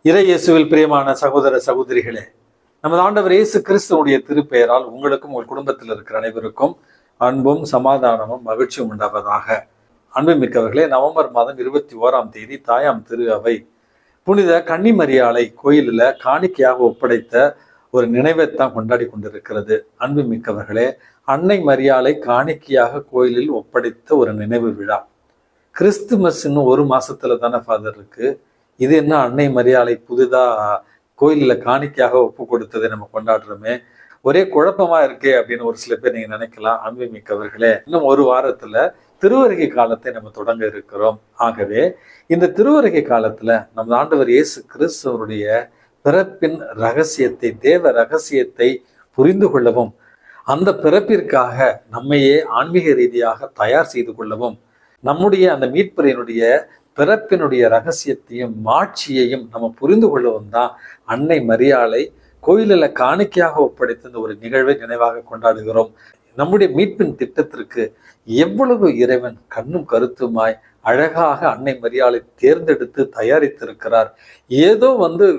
இறை இயேசுவில் பிரியமான சகோதர சகோதரிகளே, நமது ஆண்டவர் இயேசு கிறிஸ்துவனுடைய திருப்பெயரால் உங்களுக்கும் உங்கள் குடும்பத்தில் இருக்கிற அனைவருக்கும் அன்பும் சமாதானமும் மகிழ்ச்சியும் உண்டாவதாக. அன்புமிக்கவர்களே, நவம்பர் மாதம் 21 தாயாம் திரு அவை புனித கன்னிமரியாளை கோயிலில் காணிக்கையாக ஒப்படைத்த ஒரு நினைவைத்தான் கொண்டாடி கொண்டிருக்கிறது. அன்புமிக்கவர்களே, அன்னை மரியாளை காணிக்கையாக கோயிலில் ஒப்படைத்த ஒரு நினைவு விழா. கிறிஸ்துமஸ் இன்னும் ஒரு மாசத்துல தானே ஃபாதர் இருக்கு. இது என்ன அன்னை மரியாளை புதிதா கோயிலில் காணிக்கையாக ஒப்பு கொடுத்ததை நம்ம கொண்டாடுறோமே, ஒரே குழப்பமா இருக்கே அப்படின்னு ஒரு சில பேர் நீங்க நினைக்கலாம். அன்புமிக்கவர்களே, இன்னும் ஒரு வாரத்துல திருவருகை காலத்தை நம்ம தொடங்க இருக்கிறோம். ஆகவே இந்த திருவருகை காலத்துல நம்ம ஆண்டவர் இயேசு கிறிஸ்துவனுடைய பிறப்பின் ரகசியத்தை, தேவ ரகசியத்தை புரிந்து கொள்ளவும், அந்த பிறப்பிற்காக நம்மையே ஆன்மீக ரீதியாக தயார் செய்து கொள்ளவும், நம்முடைய அந்த மீட்பரினுடைய பிறப்பினுடைய ரகசியத்தையும் மாட்சியையும் நம்ம புரிந்து கொள்ளவும் தான் அன்னை மரியாளை கோயிலில் காணிக்கையாக ஒப்படைத்த ஒரு நிகழ்வை நினைவாக கொண்டாடுகிறோம். நம்முடைய மீட்பின் திட்டத்திற்கு எவ்வளவு இறைவன் கண்ணும் கருத்துமாய் அழகாக அன்னை மரியாளை தேர்ந்தெடுத்து தயாரித்திருக்கிறார். ஏதோ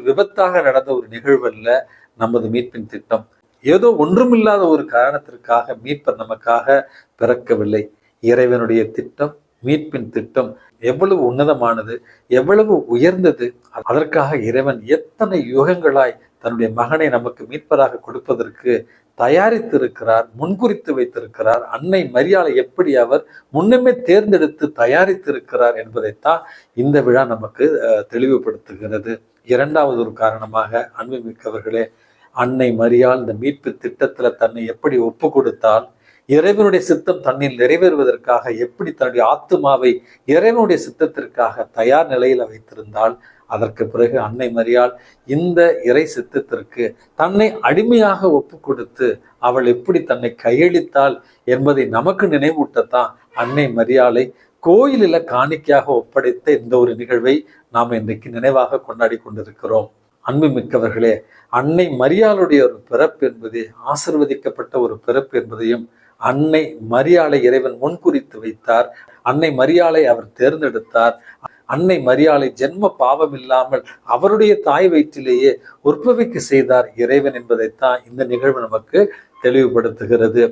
விபத்தாக நடந்த ஒரு நிகழ்வல்ல நமது மீட்பின் திட்டம். ஏதோ ஒன்றுமில்லாத ஒரு காரணத்திற்காக மீட்பர் நமக்காக பிறக்கவில்லை. இறைவனுடைய திட்டம், மீட்பின் திட்டம் எவ்வளவு உன்னதமானது, எவ்வளவு உயர்ந்தது. அதற்காக இறைவன் எத்தனை யுகங்களாய் தன்னுடைய மகனை நமக்கு மீட்பராக கொடுப்பதற்கு தயாரித்திருக்கிறார், முன்குறித்து வைத்திருக்கிறார். அன்னை மரியாளை எப்படி அவர் முன்னமே தேர்ந்தெடுத்து தயாரித்திருக்கிறார் என்பதைத்தான் இந்த விழா நமக்கு தெளிவுபடுத்துகிறது. இரண்டாவது ஒரு காரணமாக, அன்புமிக்கவர்களே, அன்னை மரியாள் இந்த மீட்பு திட்டத்துல தன்னை எப்படி ஒப்பு கொடுத்தால், இறைவனுடைய சித்தம் தன்னில் நிறைவேறுவதற்காக எப்படி தன்னுடைய ஆத்துமாவை இறைவனுடைய சித்தத்திற்காக தயார் நிலையில வைத்திருந்தால், அதற்கு பிறகு அன்னை மரியாள் இந்த இறை சித்தத்திற்கு தன்னை அடிமையாக ஒப்பு கொடுத்து அவள் எப்படி தன்னை கையளித்தாள் என்பதை நமக்கு நினைவூட்டத்தான் அன்னை மரியாளை கோயிலில் காணிக்கையாக ஒப்படைத்த இந்த ஒரு நிகழ்வை நாம் இன்றைக்கு நினைவாக கொண்டாடி கொண்டிருக்கிறோம். அன்புமிக்கவர்களே, அன்னை மரியாளுடைய ஒரு பிறப்பு என்பது ஆசிர்வதிக்கப்பட்ட ஒரு பிறப்பு என்பதையும் அன்னை மரியாளை இறைவன் முன்குறித்து வைத்தார். அன்னை மரியாளை அவர் தேர்ந்தெடுத்தார். அன்னை மரியாளை ஜென்ம பாவம் இல்லாமல் அவருடைய தாய் வயிற்றிலேயே உற்பவிக்க செய்தார் இறைவன் என்பதைத்தான் இந்த நிகழ்வு நமக்கு தெளிவுபடுத்துகிறது.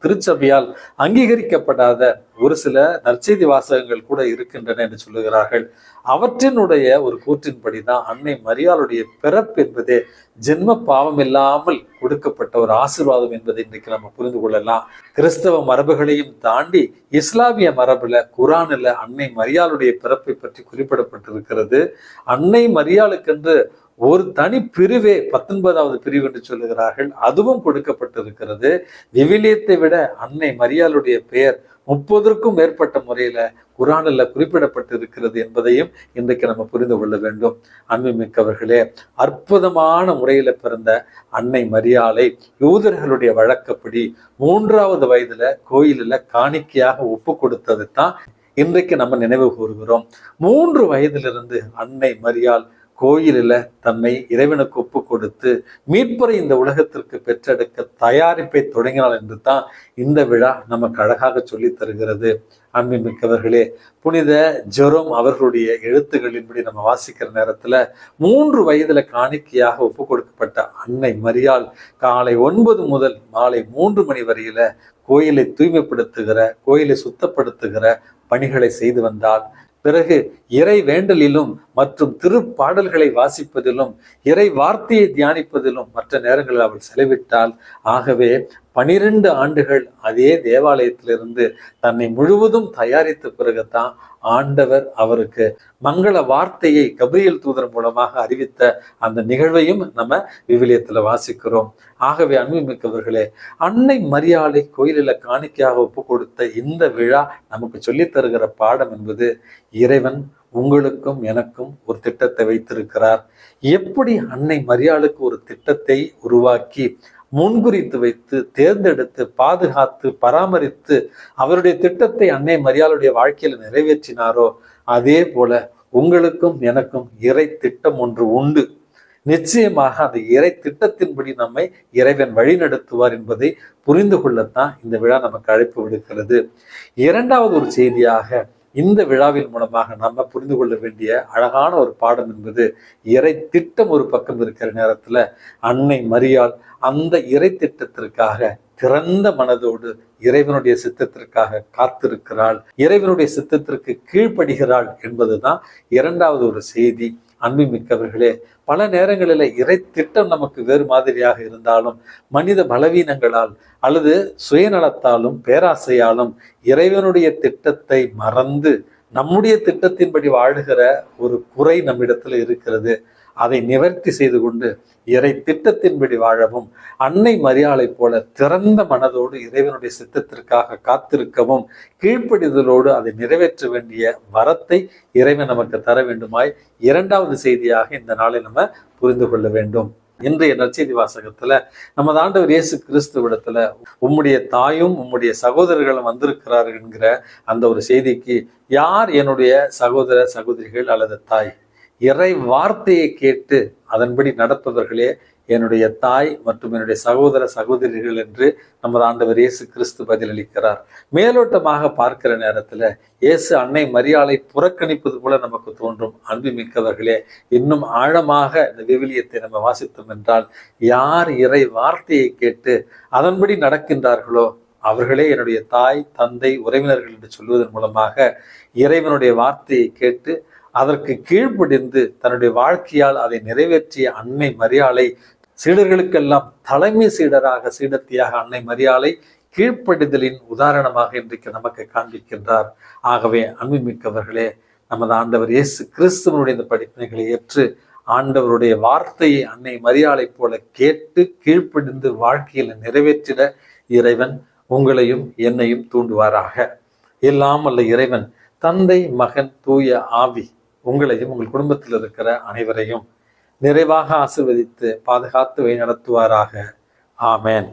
திருச்சபையால் அங்கீகரிக்கப்படாத ஒரு சில நற்செய்தி வாசகங்கள் கூட இருக்கின்றன என்று சொல்லுகிறார்கள். அவற்றினுடைய ஒரு கூற்றின்படிதான் அன்னை மரியாளுடைய பிறப்பு என்பதே ஜென்ம பாவம் இல்லாமல் கொடுக்கப்பட்ட ஒரு ஆசீர்வாதம் என்பதை இன்றைக்கு நம்ம புரிந்து கொள்ளலாம். கிறிஸ்தவ மரபுகளையும் தாண்டி இஸ்லாமிய மரபுல, குரானில் அன்னை மரியாளுடைய பிறப்பை பற்றி குறிப்பிடப்பட்டிருக்கிறது. அன்னை மரியாளுக்கென்று ஒரு தனி பிரிவே 19வது பிரிவு என்று சொல்லுகிறார்கள், அதுவும் கொடுக்கப்பட்டிருக்கிறது. விவிலியத்தை விட அன்னை மரியாளுடைய பெயர் 30க்கும் மேற்பட்ட முறையில குரானில் குறிப்பிடப்பட்டிருக்கிறது என்பதையும் இன்றைக்கு நம்ம புரிந்து கொள்ள வேண்டும். அன்புமிக்கவர்களே, அற்புதமான முறையில பிறந்த அன்னை மரியாளை யூதர்களுடைய வழக்கப்படி 3வது வயதுல கோயிலில் காணிக்கையாக ஒப்பு கொடுத்தது தான் இன்றைக்கு நம்ம நினைவு கூறுகிறோம். 3 வயதிலிருந்து அன்னை மரியாள் கோயிலில் தன்னை இறைவனுக்கு ஒப்பு கொடுத்து மீட்பரை இந்த உலகத்திற்கு பெற்றெடுக்க தயாரிப்பை தொடங்கினாள் என்று தான் இந்த விழா நமக்கு அழகாக சொல்லி தருகிறது. அன்புமிக்கவர்களே, புனித ஜெரோம் அவர்களுடைய எழுத்துக்களின்படி நம்ம வாசிக்கிற நேரத்துல 3 வயதுல காணிக்கையாக ஒப்பு கொடுக்கப்பட்ட அன்னை மரியாள் காலை 9 முதல் மாலை 3 மணி வரையில கோயிலை தூய்மைப்படுத்துகிற, கோயிலை சுத்தப்படுத்துகிற பணிகளை செய்து வந்தாள். பிறகு இறை வேண்டலிலும் மற்றும் திருப்பாடல்களை வாசிப்பதிலும் இறை வார்த்தையை தியானிப்பதிலும் மற்ற நேரங்களில் அவள் செலவிட்டாள். ஆகவே 12 ஆண்டுகள் அதே தேவாலயத்திலிருந்து தன்னை முழுவதும் தயாரித்த பிறகுதான் ஆண்டவர் அவருக்கு மங்கள வார்த்தையை கபிரியல் தூதர் மூலமாக அறிவித்த அந்த நிகழ்வையும் நம்ம விவிலியத்துல வாசிக்கிறோம். ஆகவே அன்புமிக்கவர்களே, அன்னை மரியாளை கோயிலில் காணிக்கையாக ஒப்பு கொடுத்த இந்த விழா நமக்கு சொல்லித் தருகிற பாடம் என்பது, இறைவன் உங்களுக்கும் எனக்கும் ஒரு திட்டத்தை வைத்திருக்கிறார். எப்படி அன்னை மரியாளுக்கு ஒரு திட்டத்தை உருவாக்கி முன்குறித்து வைத்து தேர்ந்தெடுத்து பாதுகாத்து பராமரித்து அவருடைய திட்டத்தை அன்னை மரியாளுடைய வாழ்க்கையில நிறைவேற்றினாரோ, அதே போல உங்களுக்கும் எனக்கும் இறை திட்டம் ஒன்று உண்டு. நிச்சயமாக அந்த இறை திட்டத்தின்படி நம்மை இறைவன் வழி நடத்துவார் என்பதை புரிந்து கொள்ளத்தான் இந்த விழா நமக்கு அழைப்பு விடுக்கிறது. இரண்டாவது ஒரு செய்தியாக, இந்த விழாவின் மூலமாக நம்ம புரிந்து கொள்ள வேண்டிய அழகான ஒரு பாடம் என்பது, இறை திட்டம் ஒரு பக்கம் இருக்கிற நேரத்துல அன்னை மரியாள் அந்த இறை திட்டத்திற்காக திறந்த மனதோடு இறைவனுடைய சித்தத்திற்காக காத்திருக்கிறாள், இறைவனுடைய சித்தத்திற்கு கீழ்ப்படுகிறாள் என்பதுதான் இரண்டாவது ஒரு செய்தி. அன்புமிக்கவர்களே, பல நேரங்களில் இறை திட்டம் நமக்கு வேறு மாதிரியாக இருந்தாலும் மனித பலவீனங்களால் அல்லது சுயநலத்தாலும் பேராசையாலும் இறைவனுடைய திட்டத்தை மறந்து நம்முடைய திட்டத்தின்படி வாழுகிற ஒரு குறை நம்மிடத்துல இருக்கிறது. அதை நிவர்த்தி செய்து கொண்டு இறை திட்டத்தின்படி வாழவும், அன்னை மரியாளை போல திறந்த மனதோடு இறைவனுடைய சித்தத்திற்காக காத்திருக்கவும், கீழ்ப்படிதலோடு அதை நிறைவேற்ற வேண்டிய வரத்தை இறைவன் நமக்கு தர வேண்டுமாய் இரண்டாவது செய்தியாக இந்த நாளை நம்ம புரிந்து கொள்ள வேண்டும். இன்றைய நற்செய்தி வாசகத்துல நமது ஆண்டவர் இயேசு கிறிஸ்துவிடத்துல உம்முடைய தாயும் உம்முடைய சகோதரர்களும் வந்திருக்கிறார்கள் என்கிற அந்த ஒரு செய்திக்கு, யார் என்னுடைய சகோதர சகோதரிகள் அல்லது தாய்? இறை வார்த்தையை கேட்டு அதன்படி நடப்பவர்களே என்னுடைய தாய் மற்றும் என்னுடைய சகோதர சகோதரிகள் என்று நமது ஆண்டவர் இயேசு கிறிஸ்து பதிலளிக்கிறார். மேலோட்டமாக பார்க்கிற நேரத்துல இயேசு அன்னை மரியாளை புறக்கணிப்பது போல நமக்கு தோன்றும். அன்புமிக்கவர்களே, இன்னும் ஆழமாக இந்த விவிலியத்தை நம்ம வாசித்தோம் என்றால், யார் இறை வார்த்தையை கேட்டு அதன்படி நடக்கின்றார்களோ அவர்களே என்னுடைய தாய், தந்தை, உறவினர்கள் என்று சொல்வதன் மூலமாக இறைவனுடைய வார்த்தையை கேட்டு அதற்கு கீழ்ப்படிந்து தன்னுடைய வாழ்க்கையால் அதை நிறைவேற்றிய அன்னை மரியாளை, சீடர்களுக்கெல்லாம் தலைமை சீடராக சீடத்தியாக அன்னை மரியாளை கீழ்ப்படிதலின் உதாரணமாக இன்றைக்கு நமக்கு காண்பிக்கின்றார். ஆகவே அன்புமிக்கவர்களே, நமது ஆண்டவர் இயேசு கிறிஸ்துவனுடைய இந்த படிப்பினைகளை ஏற்று ஆண்டவருடைய வார்த்தையை அன்னை மரியாளை போல கேட்டு கீழ்ப்படிந்து வாழ்க்கையில் நிறைவேற்றிட இறைவன் உங்களையும் என்னையும் தூண்டுவாராக. எல்லாம் அல்ல இறைவன் தந்தை, மகன், தூய ஆவி உங்களையும் உங்கள் குடும்பத்தில் இருக்கிற அனைவரையும் நிறைவாக ஆசீர்வதித்து பாதுகாத்து வழி நடத்துவாராக. ஆமேன்.